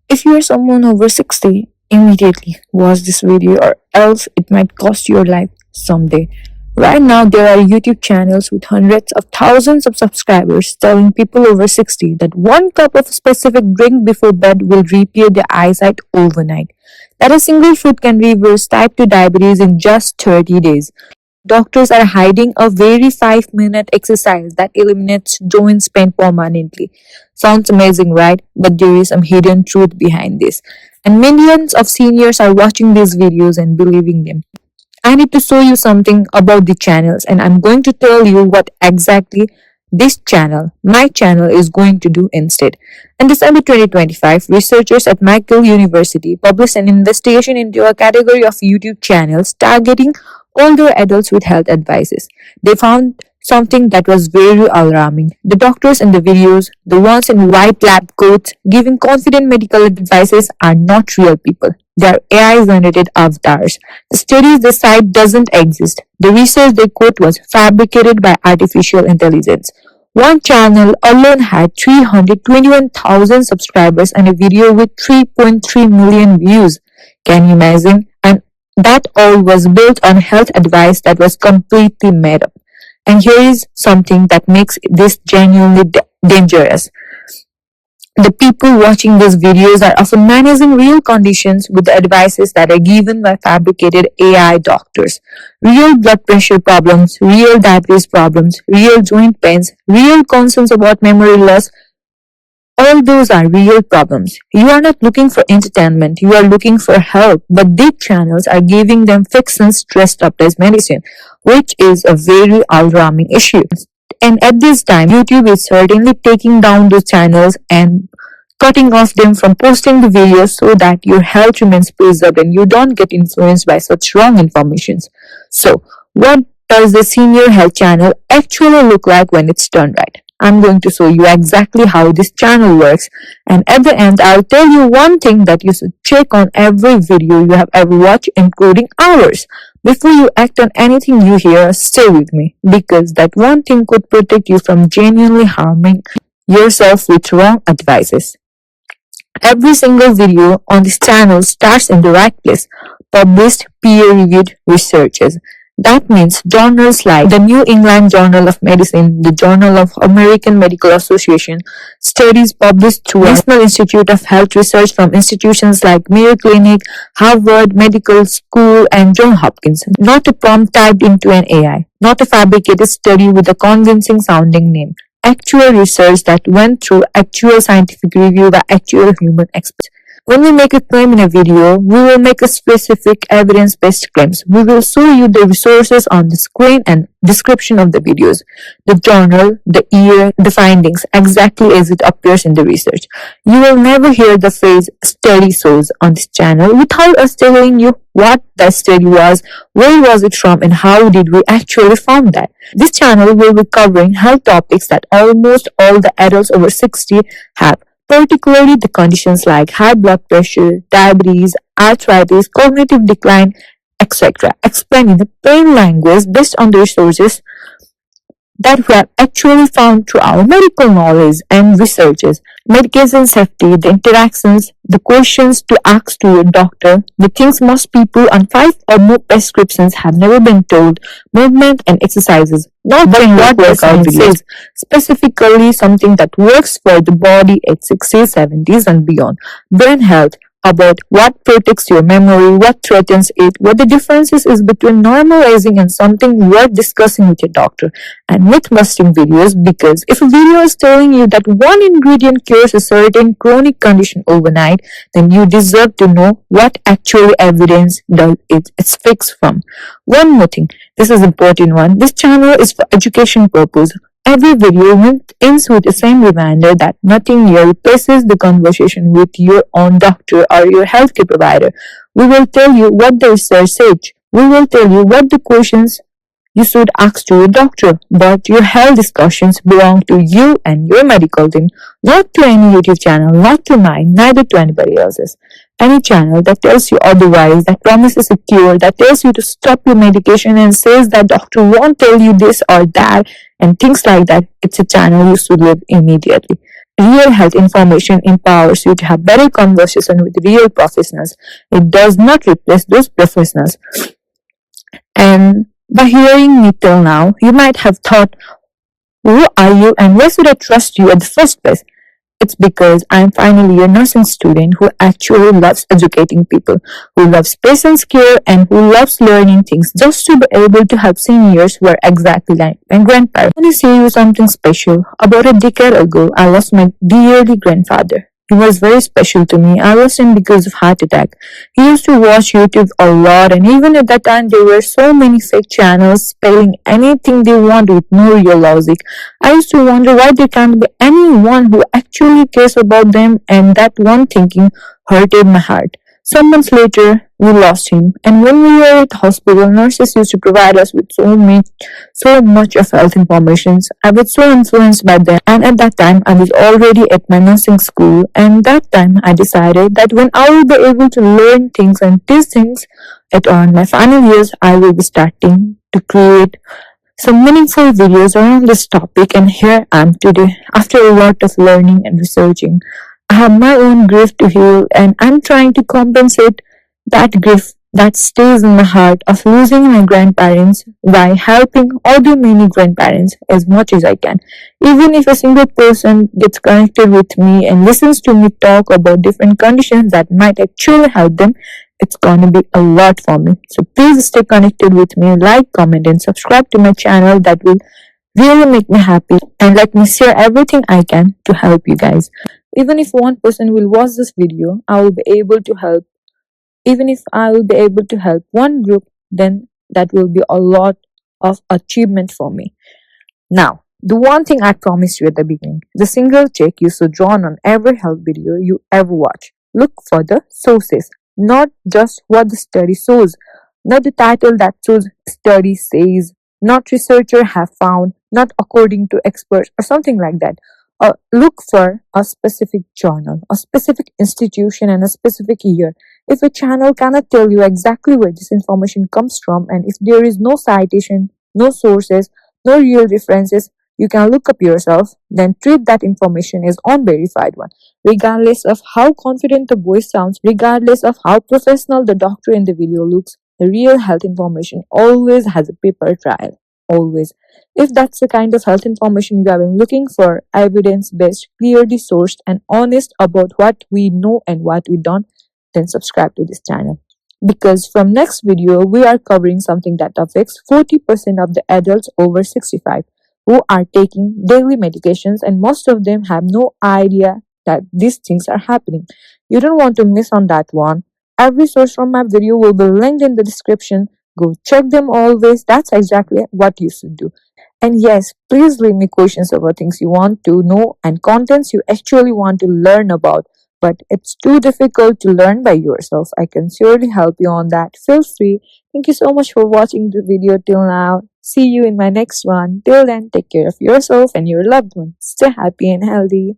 If you are someone over 60, immediately watch this video or else it might cost your life someday. Right now, there are YouTube channels with hundreds of thousands of subscribers telling people over 60 that one cup of a specific drink before bed will repair their eyesight overnight. That a single fruit can reverse type 2 diabetes in just 30 days. Doctors are hiding a very 5-minute exercise that eliminates joint pain permanently. Sounds amazing, right? But there is some hidden truth behind this. And millions of seniors are watching these videos and believing them. I need to show you something about the channels, and I'm going to tell you what exactly this channel, my channel, is going to do instead. In December 2025, researchers at Michael University published an investigation into a category of YouTube channels targeting older adults with health advices. They found something that was very alarming. The doctors in the videos, the ones in white lab coats giving confident medical advices, are not real people. They are AI generated avatars. The studies they cite doesn't exist. The research they quote was fabricated by artificial intelligence. One channel alone had 321,000 subscribers and a video with 3.3 million views. Can you imagine? And that all was built on health advice that was completely made up. And here is something that makes this genuinely dangerous. The people watching these videos are often managing real conditions with the advices that are given by fabricated AI doctors. Real blood pressure problems, real diabetes problems, real joint pains, real concerns about memory loss, all those are real problems. You are not looking for entertainment, you are looking for help, but these channels are giving them fixins dressed up as medicine, which is a very alarming issue. And at this time, YouTube is certainly taking down those channels and cutting off them from posting the videos so that your health remains preserved and you don't get influenced by such wrong information. So, what does the senior health channel actually look like when it's done right? I'm going to show you exactly how this channel works, and at the end I'll tell you one thing that you should check on every video you have ever watched, including ours. Before you act on anything you hear, stay with me, because that one thing could protect you from genuinely harming yourself with wrong advices. Every single video on this channel starts in the right place, published peer-reviewed researches. That means journals like the New England Journal of Medicine, the Journal of American Medical Association, studies published through the National Institute of Health Research from institutions like Mayo Clinic, Harvard Medical School, and Johns Hopkins. Not a prompt typed into an AI, not a fabricated study with a convincing sounding name. Actual research that went through actual scientific review by actual human experts. When we make a claim in a video, we will make a specific evidence-based claims. We will show you the resources on the screen and description of the videos, the journal, the year, the findings, exactly as it appears in the research. You will never hear the phrase study shows on this channel without us telling you what that study was, where was it from, and how did we actually found that. This channel will be covering health topics that almost all the adults over 60 have, particularly the conditions like high blood pressure, diabetes, arthritis, cognitive decline, etc., explained in a plain language based on the resources that we have actually found through our medical knowledge and researches. Medication safety, the interactions, the questions to ask to your doctor, the things most people on 5 or more prescriptions have never been told, movement and exercises, not what workout videos, specifically something that works for the body at 60s, 70s and beyond. Brain health, about what protects your memory, what threatens it, what the differences is between normalizing and something worth discussing with your doctor, and myth-busting videos, because if a video is telling you that one ingredient cures a certain chronic condition overnight, then you deserve to know what actual evidence does it's fixed from. One more thing, this is important one, this channel is for education purpose. Every video ends with the same reminder that nothing here replaces the conversation with your own doctor or your healthcare provider. We will tell you what the research says. We will tell you what the questions you should ask to your doctor, but your health discussions belong to you and your medical team, not to any YouTube channel, not to mine, neither to anybody else's. Any channel that tells you otherwise, that promises a cure, that tells you to stop your medication and says that doctor won't tell you this or that, and things like that, it's a channel you should leave immediately. Real health information empowers you to have better conversation with real professionals. It does not replace those professionals. And by hearing me till now, you might have thought, who are you and why should I trust you at the first place? It's because I'm finally a nursing student who actually loves educating people, who loves patient care, and who loves learning things just to be able to help seniors who are exactly like my grandparents. Let me say you something special. About a decade ago, I lost my dearly grandfather. He was very special to me. I lost him because of heart attack. He used to watch YouTube a lot, and even at that time, there were so many fake channels spelling anything they want with no real logic. I used to wonder why there can't be anyone who actually cares about them, and that one thinking hurted my heart. Some months later, we lost him, and when we were at the hospital, nurses used to provide us with so much of health information. I was so influenced by them, and at that time, I was already at my nursing school, and that time I decided that when I will be able to learn things and these things at on my final years, I will be starting to create some meaningful videos around this topic, and here I am today after a lot of learning and researching. I have my own grief to heal, and I'm trying to compensate that grief that stays in my heart of losing my grandparents by helping all the many grandparents as much as I can. Even if a single person gets connected with me and listens to me talk about different conditions that might actually help them, it's gonna be a lot for me. So please stay connected with me, like, comment, and subscribe to my channel. That will really make me happy, and let me share everything I can to help you guys. Even if one person will watch this video, I will be able to help. Even if I will be able to help one group, then that will be a lot of achievement for me. Now, the one thing I promised you at the beginning, the single check you should draw on every health video you ever watch. Look for the sources, not just what the study shows, not the title that shows study says, not researcher have found, not according to experts or something like that. Look for a specific journal, a specific institution, and a specific year. If a channel cannot tell you exactly where this information comes from, and if there is no citation, no sources, no real references you can look up yourself, then treat that information as unverified one. Regardless of how confident the voice sounds, regardless of how professional the doctor in the video looks, the real health information always has a paper trail. Always. If that's the kind of health information you have been looking for, evidence based, clearly sourced, and honest about what we know and what we don't, then subscribe to this channel. Because from next video, we are covering something that affects 40% of the adults over 65 who are taking daily medications, and most of them have no idea that these things are happening. You don't want to miss on that one. Every source from my video will be linked in the description. Go check them always. That's exactly what you should do. And yes, please leave me questions about things you want to know and contents you actually want to learn about. But it's too difficult to learn by yourself. I can surely help you on that. Feel free. Thank you so much for watching the video till now. See you in my next one. Till then, take care of yourself and your loved ones. Stay happy and healthy.